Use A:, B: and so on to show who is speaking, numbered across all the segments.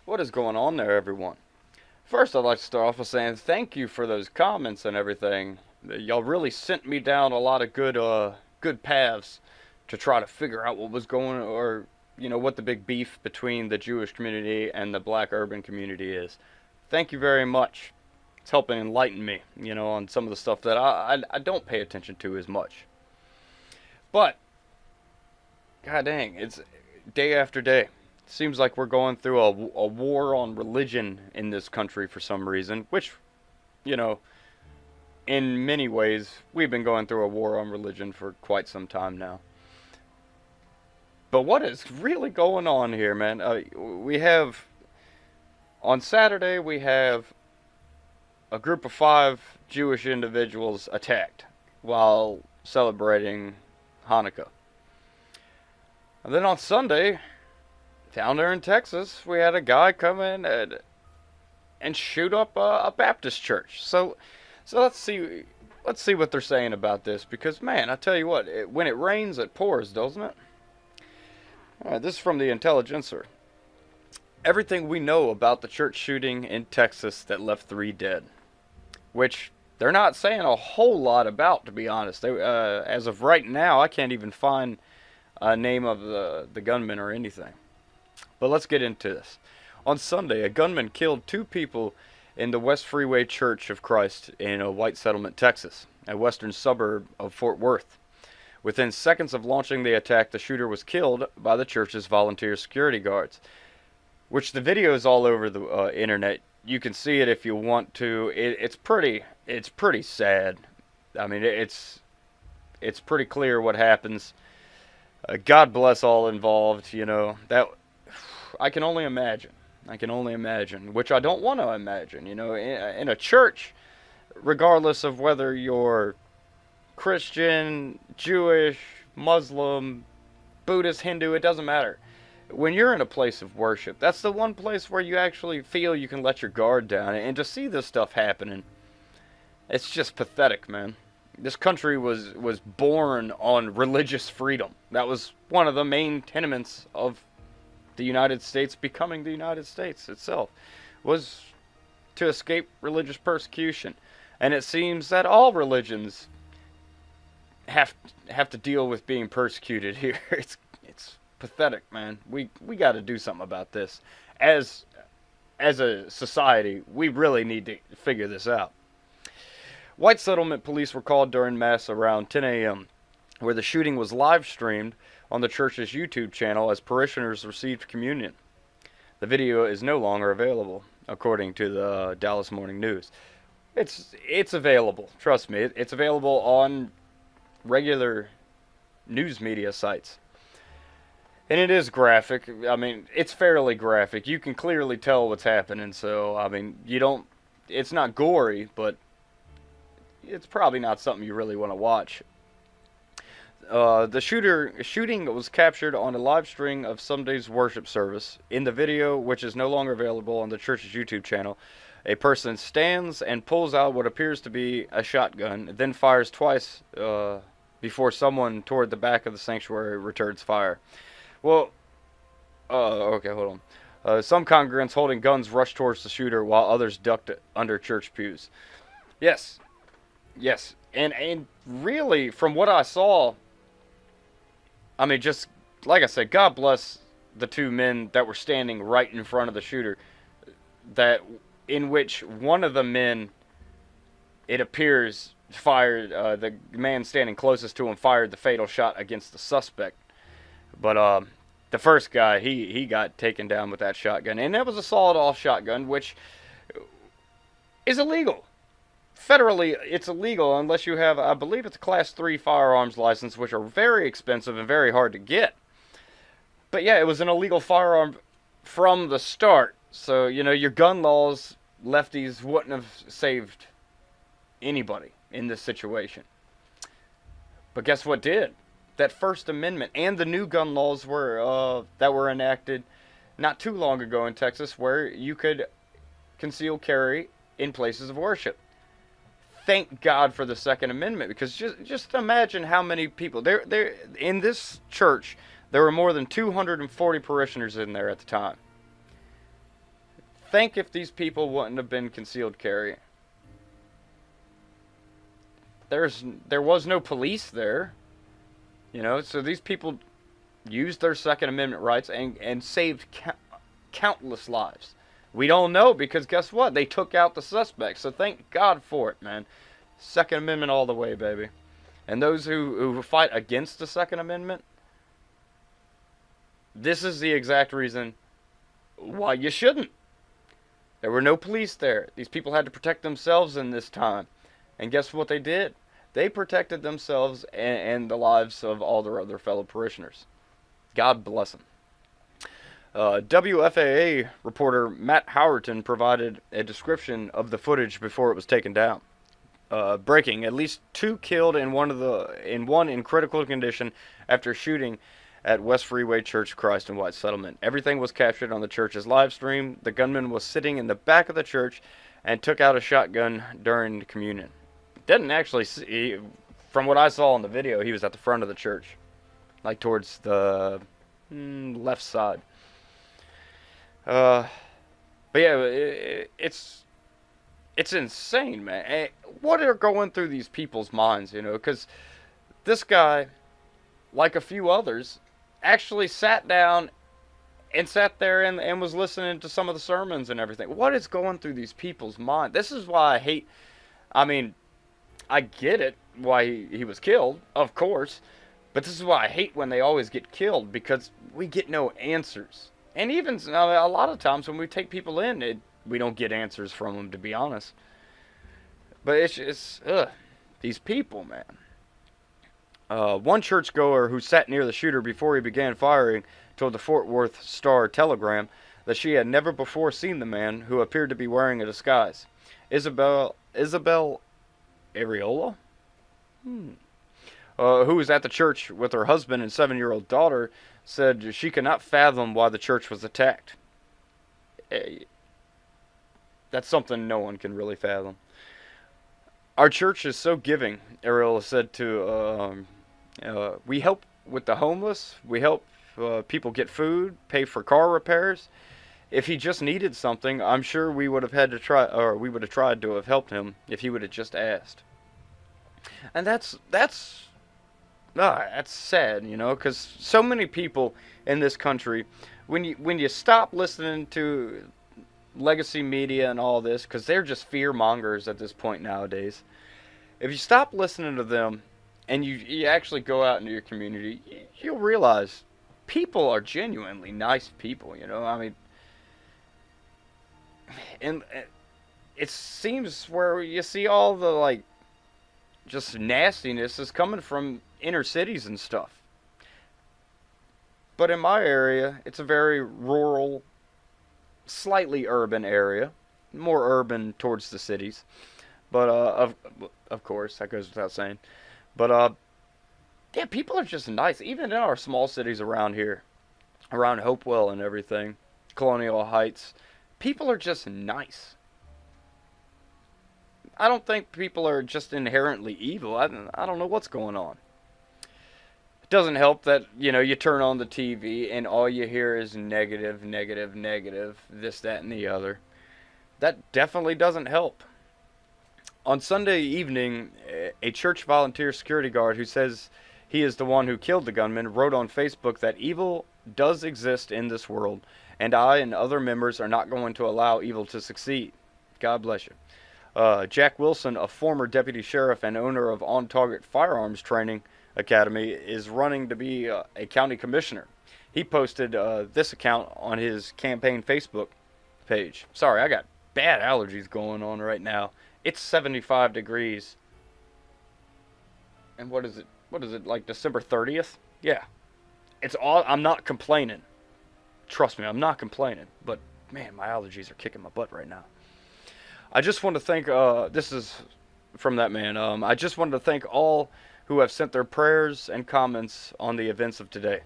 A: What is going on there, everyone? First, I'd like to start off with saying thank you for those comments and everything. Y'all really sent me down a lot of good paths to try to figure out what was going, or what the big beef between the Jewish community and the Black urban community is. Thank you very much. It's helping enlighten me, on some of the stuff that I don't pay attention to as much. But god dang, it's day after day. Seems like we're going through a war on religion in this country for some reason, which, you know, in many ways, we've been going through a war on religion for quite some time now. But what is really going on here, man? We have, on Saturday, we have a group of 5 Jewish individuals attacked while celebrating Hanukkah. And then on Sunday, down there in Texas, we had a guy come in and shoot up a Baptist church. So let's see what they're saying about this, because man, I tell you what, when it rains, it pours, doesn't it? All right, this is from the Intelligencer. Everything we know about the church shooting in Texas that left 3 dead, which they're not saying a whole lot about, to be honest. As of right now, I can't even find a name of the gunman or anything. But let's get into this. On Sunday, a gunman killed 2 people in the West Freeway Church of Christ in White Settlement, Texas, a western suburb of Fort Worth. Within seconds of launching the attack, the shooter was killed by the church's volunteer security guards, which the video is all over the internet. You can see it if you want to. It's pretty sad. I mean, it's pretty clear what happens. God bless all involved. That I can only imagine. Which I don't want to imagine. In a church, regardless of whether you're Christian, Jewish, Muslim, Buddhist, Hindu, it doesn't matter. When you're in a place of worship, that's the one place where you actually feel you can let your guard down. And to see this stuff happening, it's just pathetic, man. This country was born on religious freedom. That was one of the main tenements of the United States becoming the United States itself, was to escape religious persecution. And it seems that all religions have to deal with being persecuted here. It's pathetic, man. We got to do something about this. As a society, we really need to figure this out. White Settlement police were called during mass around 10 a.m., where the shooting was live streamed on the church's YouTube channel as parishioners received communion. The video is no longer available, according to the Dallas Morning News. It's available, trust me. It's available on regular news media sites. And it is graphic. I mean, it's fairly graphic. You can clearly tell what's happening, so, I mean, it's not gory, but it's probably not something you really want to watch. The shooting was captured on a live stream of Sunday's worship service. In the video, which is no longer available on the church's YouTube channel, a person stands and pulls out what appears to be a shotgun, then fires twice before someone toward the back of the sanctuary returns fire. Well, okay, hold on. Some congregants holding guns rushed towards the shooter while others ducked under church pews. Yes, and really, from what I saw, I mean, just like I said, God bless the 2 men that were standing right in front of the shooter. In which one of the men, it appears, fired. The man standing closest to him fired the fatal shot against the suspect. But the first guy, he got taken down with that shotgun, and that was a sawed-off shotgun, which is illegal. Federally, it's illegal unless you have, I believe it's a Class 3 firearms license, which are very expensive and very hard to get. But yeah, it was an illegal firearm from the start. So, your gun laws, lefties wouldn't have saved anybody in this situation. But guess what did? That First Amendment and the new gun laws that were enacted not too long ago in Texas, where you could conceal carry in places of worship. Thank God for the Second Amendment, because just imagine how many people there in this church. There were more than 240 parishioners in there at the time. Think if these people wouldn't have been concealed carry. There was no police there, so these people used their Second Amendment rights and saved countless lives. We don't know because guess what? They took out the suspects. So thank God for it, man. Second Amendment all the way, baby. And those who fight against the Second Amendment, this is the exact reason why you shouldn't. There were no police there. These people had to protect themselves in this time. And guess what they did? They protected themselves and the lives of all their other fellow parishioners. God bless them. WFAA reporter Matt Howerton provided a description of the footage before it was taken down. Breaking: at least 2 killed and one in critical condition after shooting at West Freeway Church of Christ in White Settlement. Everything was captured on the church's live stream. The gunman was sitting in the back of the church and took out a shotgun during communion. Didn't actually see, from what I saw in the video, he was at the front of the church, like towards the left side. But yeah, it's insane, man. What are going through these people's minds, because this guy, like a few others, actually sat down and sat there and was listening to some of the sermons and everything. What is going through these people's minds? This is why I hate, I get it why he was killed, of course, but this is why I hate when they always get killed, because we get no answers. And even a lot of times when we take people in, we don't get answers from them, to be honest. But it's these people, man. One churchgoer who sat near the shooter before he began firing told the Fort Worth Star-Telegram that she had never before seen the man, who appeared to be wearing a disguise. Isabel Areola, who was at the church with her husband and 7-year-old daughter, said she could not fathom why the church was attacked. That's something no one can really fathom. Our church is so giving, Areola said to, we help with the homeless, we help people get food, pay for car repairs. If he just needed something, I'm sure we would have had to try, or we would have tried to have helped him if he would have just asked. And that's sad, because so many people in this country, when you stop listening to legacy media and all this, because they're just fear mongers at this point nowadays. If you stop listening to them and you actually go out into your community, you'll realize people are genuinely nice people, and it seems where you see all the just nastiness is coming from inner cities and stuff. But in my area, it's a very rural, slightly urban area, more urban towards the cities. But of course, that goes without saying. But yeah, people are just nice, even in our small cities around here, around Hopewell and everything, Colonial Heights. People are just nice. I don't think people are just inherently evil. I don't know what's going on. It doesn't help that, you turn on the TV and all you hear is negative, negative, negative, this, that, and the other. That definitely doesn't help. On Sunday evening, a church volunteer security guard who says he is the one who killed the gunman wrote on Facebook that evil does exist in this world, and I and other members are not going to allow evil to succeed. God bless you. Jack Wilson, a former deputy sheriff and owner of On Target Firearms Training Academy, is running to be a county commissioner. He posted this account on his campaign Facebook page. Sorry, I got bad allergies going on right now. It's 75 degrees. And what is it, like December 30th? Yeah. It's all, I'm not complaining. Trust me, I'm not complaining. But, man, my allergies are kicking my butt right now. I just want to thank, this is from that man, I just wanted to thank all who have sent their prayers and comments on the events of today.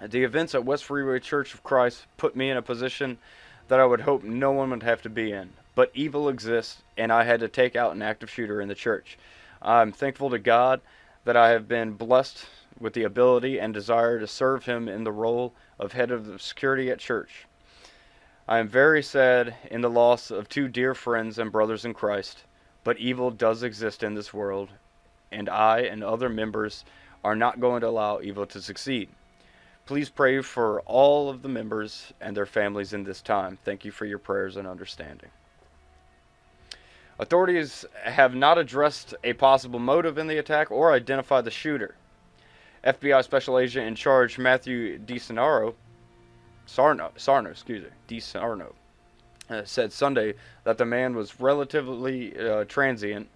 A: The events at West Freeway Church of Christ put me in a position that I would hope no one would have to be in. But evil exists, and I had to take out an active shooter in the church. I'm thankful to God that I have been blessed with the ability and desire to serve him in the role of head of the security at church. I am very sad in the loss of two dear friends and brothers in Christ, but evil does exist in this world, and I and other members are not going to allow evil to succeed. Please pray for all of the members and their families in this time. Thank you for your prayers and understanding. Authorities have not addressed a possible motive in the attack or identified the shooter. FBI Special Agent in charge Matthew DiSarno said Sunday that the man was relatively transient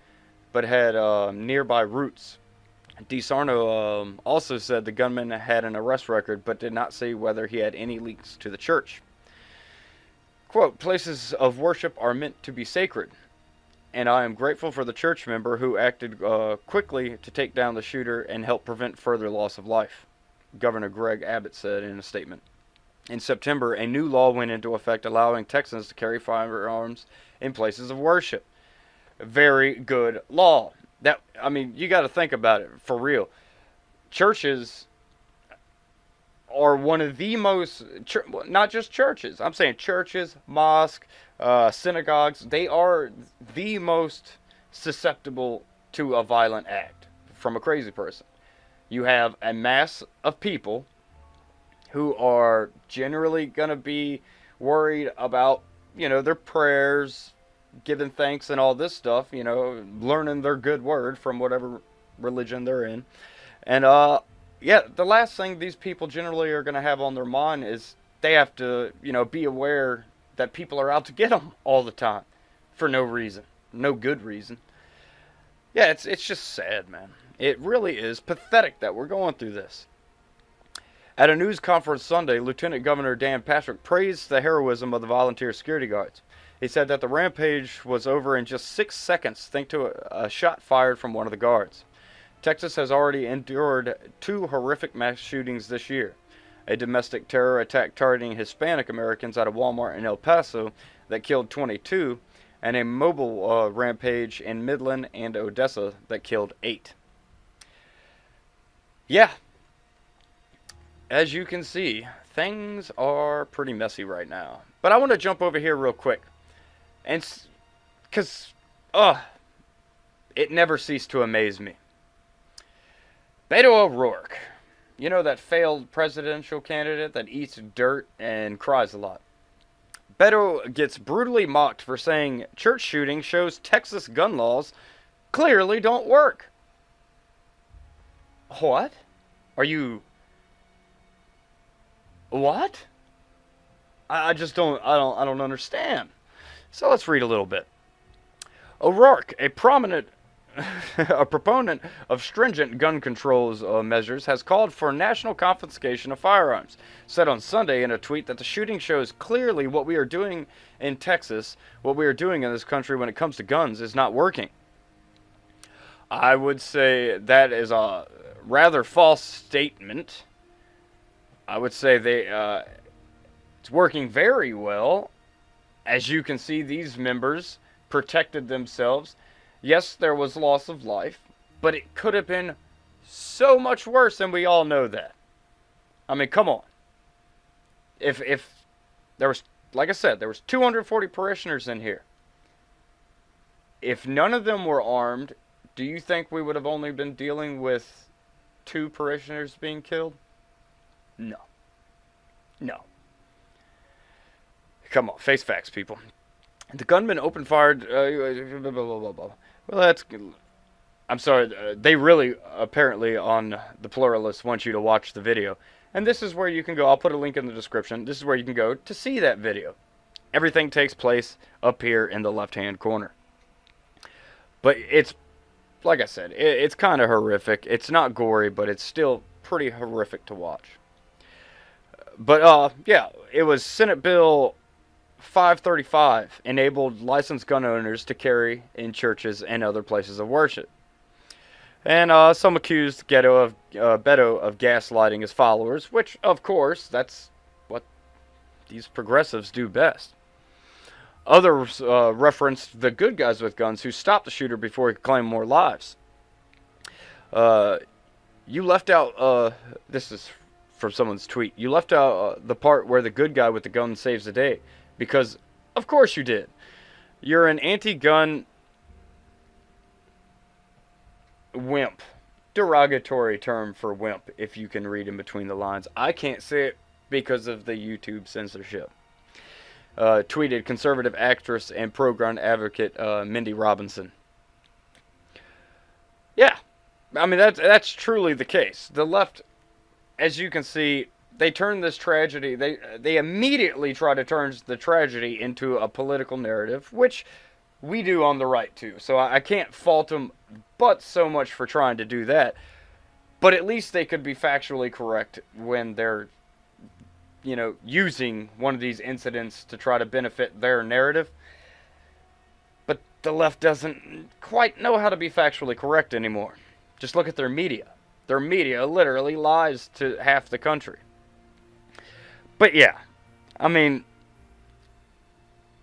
A: but had nearby roots. DiSarno also said the gunman had an arrest record but did not say whether he had any links to the church. Quote, places of worship are meant to be sacred, and I am grateful for the church member who acted quickly to take down the shooter and help prevent further loss of life, Governor Greg Abbott said in a statement. In September, a new law went into effect allowing Texans to carry firearms in places of worship. Very good law. You got to think about it for real. Churches are one of the most, not just churches, I'm saying churches, mosques, synagogues, they are the most susceptible to a violent act from a crazy person. You have a mass of people who are generally going to be worried about, their prayers, giving thanks and all this stuff, learning their good word from whatever religion they're in. And, the last thing these people generally are going to have on their mind is they have to, be aware that people are out to get them all the time for no reason, no good reason. Yeah, it's just sad, man. It really is pathetic that we're going through this. At a news conference Sunday, Lieutenant Governor Dan Patrick praised the heroism of the volunteer security guards. He said that the rampage was over in just 6 seconds thanks to a shot fired from one of the guards. Texas has already endured 2 horrific mass shootings this year. A domestic terror attack targeting Hispanic Americans at a Walmart in El Paso that killed 22, and a mobile rampage in Midland and Odessa that killed 8. Yeah. As you can see, things are pretty messy right now. But I want to jump over here real quick. And because, it never ceased to amaze me. Beto O'Rourke. You know, that failed presidential candidate that eats dirt and cries a lot. Beto gets brutally mocked for saying church shooting shows Texas gun laws clearly don't work. What? Are you... What? I just don't understand. So let's read a little bit. O'Rourke, a proponent of stringent gun controls measures, has called for national confiscation of firearms, said on Sunday in a tweet that the shooting shows clearly what we are doing in Texas, what we are doing in this country when it comes to guns is not working. I would say that is a rather false statement. I would say it's working very well. As you can see, these members protected themselves. Yes, there was loss of life, but it could have been so much worse, and we all know that. I mean, come on. If there was, like I said, there was 240 parishioners in here. If none of them were armed, do you think we would have only been dealing with 2 parishioners being killed? No. No. Come on, face facts, people. The gunman opened fired. Well, that's. I'm sorry. They really, apparently, on the Pluralist, want you to watch the video. And this is where you can go. I'll put a link in the description. This is where you can go to see that video. Everything takes place up here in the left-hand corner. But it's, like I said, it's kind of horrific. It's not gory, but it's still pretty horrific to watch. But, yeah, it was Senate Bill 535 enabled licensed gun owners to carry in churches and other places of worship. And some accused Beto of gaslighting his followers, which, of course, that's what these progressives do best. Others referenced the good guys with guns who stopped the shooter before he could claim more lives. You left out, this is from someone's tweet, you left out the part where the good guy with the gun saves the day. Because, of course you did. You're an anti-gun wimp. Derogatory term for wimp, if you can read in between the lines. I can't say it because of the YouTube censorship. Tweeted conservative actress and pro-gun advocate Mindy Robinson. Yeah, I mean that's truly the case. The left, as you can see, they turn this tragedy. They immediately try to turn the tragedy into a political narrative, which we do on the right too. So I can't fault them, but so much for trying to do that. But at least they could be factually correct when they're, using one of these incidents to try to benefit their narrative. But the left doesn't quite know how to be factually correct anymore. Just look at their media. Their media literally lies to half the country. But yeah, I mean,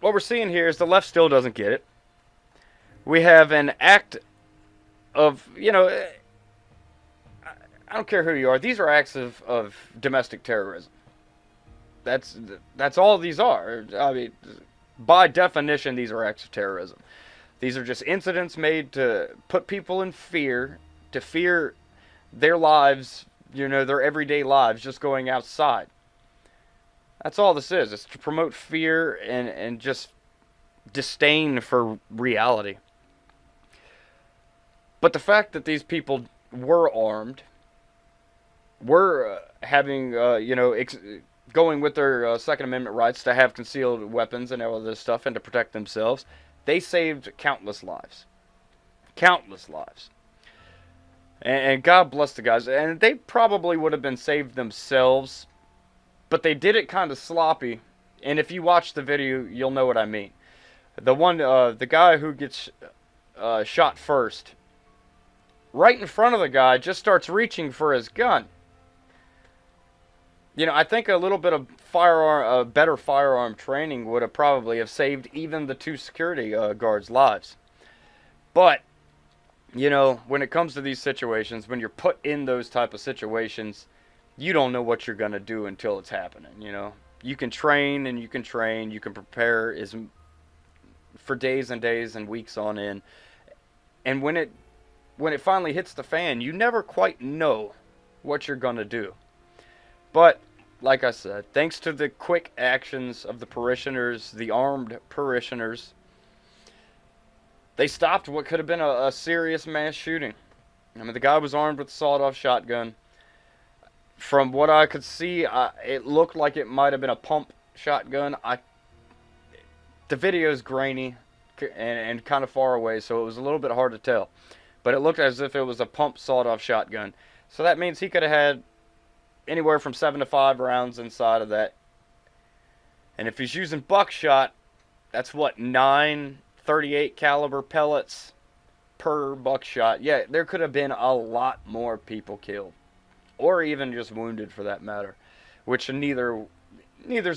A: what we're seeing here is the left still doesn't get it. We have an act of, I don't care who you are. These are acts of domestic terrorism. That's all these are. I mean, by definition, these are acts of terrorism. These are just incidents made to put people in fear, to fear their lives, their everyday lives, just going outside. That's all this is. It's to promote fear and just disdain for reality. But the fact that these people were armed, were having, going with their Second Amendment rights to have concealed weapons and all this stuff and to protect themselves, they saved countless lives. Countless lives. And God bless the guys. And they probably would have been saved themselves, but they did it kind of sloppy. And if you watch the video, you'll know what I mean. The guy who gets shot first, right in front of the guy, just starts reaching for his gun. I think a little bit of better firearm training would have probably have saved even the two security guards' lives. But, when it comes to these situations, when you're put in those type of situations, you don't know what you're going to do until it's happening, You can train and you can train, you can prepare for days and days and weeks on end. And when it finally hits the fan, you never quite know what you're going to do. But, like I said, thanks to the quick actions of the parishioners, the armed parishioners, they stopped what could have been a serious mass shooting. I mean, the guy was armed with a sawed-off shotgun. From what I could see, it looked like it might have been a pump shotgun. The video is grainy and kind of far away, so it was a little bit hard to tell. But it looked as if it was a pump sawed-off shotgun. So that means he could have had anywhere from 7 to 5 rounds inside of that. And if he's using buckshot, that's what, 9 .38 caliber pellets per buckshot. Yeah, there could have been a lot more people killed. Or even just wounded for that matter. Which neither's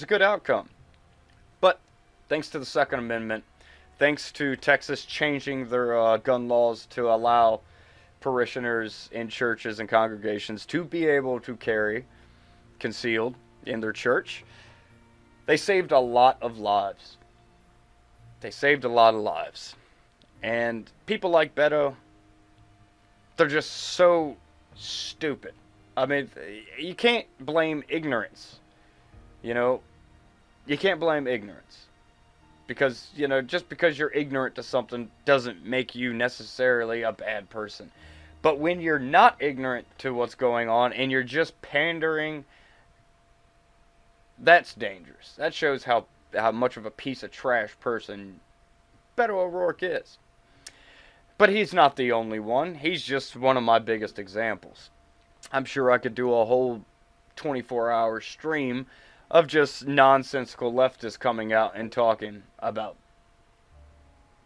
A: a good outcome. But thanks to the Second Amendment, thanks to Texas changing their gun laws to allow parishioners in churches and congregations to be able to carry concealed in their church, they saved a lot of lives. They saved a lot of lives. And people like Beto, they're just so stupid. I mean, you can't blame ignorance. You can't blame ignorance. Because, just because you're ignorant to something doesn't make you necessarily a bad person. But when you're not ignorant to what's going on and you're just pandering, that's dangerous. That shows how much of a piece of trash person Beto O'Rourke is. But he's not the only one. He's just one of my biggest examples. I'm sure I could do a whole 24-hour stream of just nonsensical leftists coming out and talking about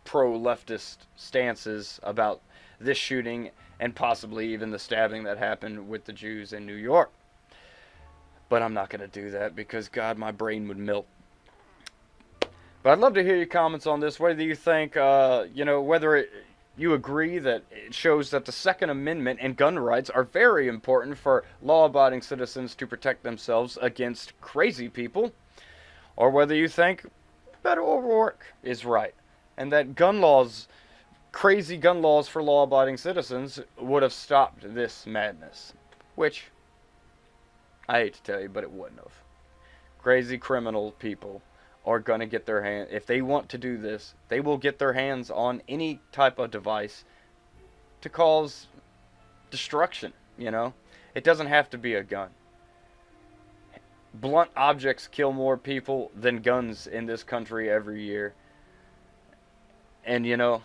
A: pro-leftist stances about this shooting and possibly even the stabbing that happened with the Jews in New York. But I'm not going to do that because, God, my brain would melt. But I'd love to hear your comments on this. Whether you think, whether you agree that it shows that the Second Amendment and gun rights are very important for law-abiding citizens to protect themselves against crazy people. Or whether you think Beto O'Rourke is right, and that gun laws, crazy gun laws for law-abiding citizens, would have stopped this madness. Which, I hate to tell you, but it wouldn't have. Crazy criminal people are gonna get their hand, if they want to do this, they will get their hands on any type of device to cause destruction, you know? It doesn't have to be a gun. Blunt objects kill more people than guns in this country every year. And, you know,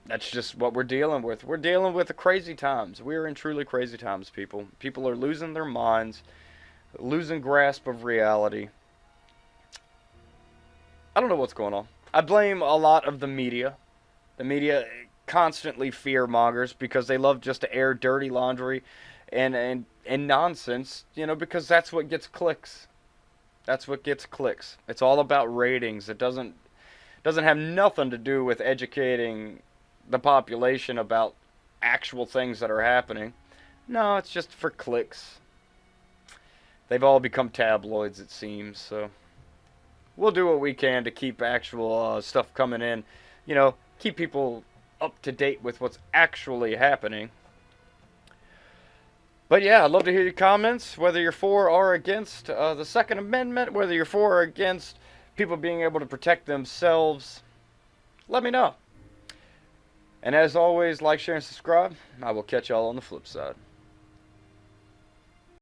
A: that's just what we're dealing with. We're dealing with the crazy times. We're in truly crazy times, people. People are losing their minds, losing grasp of reality. I don't know what's going on. I blame a lot of the media. The media constantly fear mongers because they love just to air dirty laundry and nonsense, you know, because that's what gets clicks. That's what gets clicks. It's all about ratings. It doesn't have nothing to do with educating the population about actual things that are happening. No, it's just for clicks. They've all become tabloids, it seems, so we'll do what we can to keep actual stuff coming in. You know, keep people up to date with what's actually happening. But yeah, I'd love to hear your comments, whether you're for or against the Second Amendment, whether you're for or against people being able to protect themselves. Let me know. And as always, like, share, and subscribe. I will catch y'all on the flip side.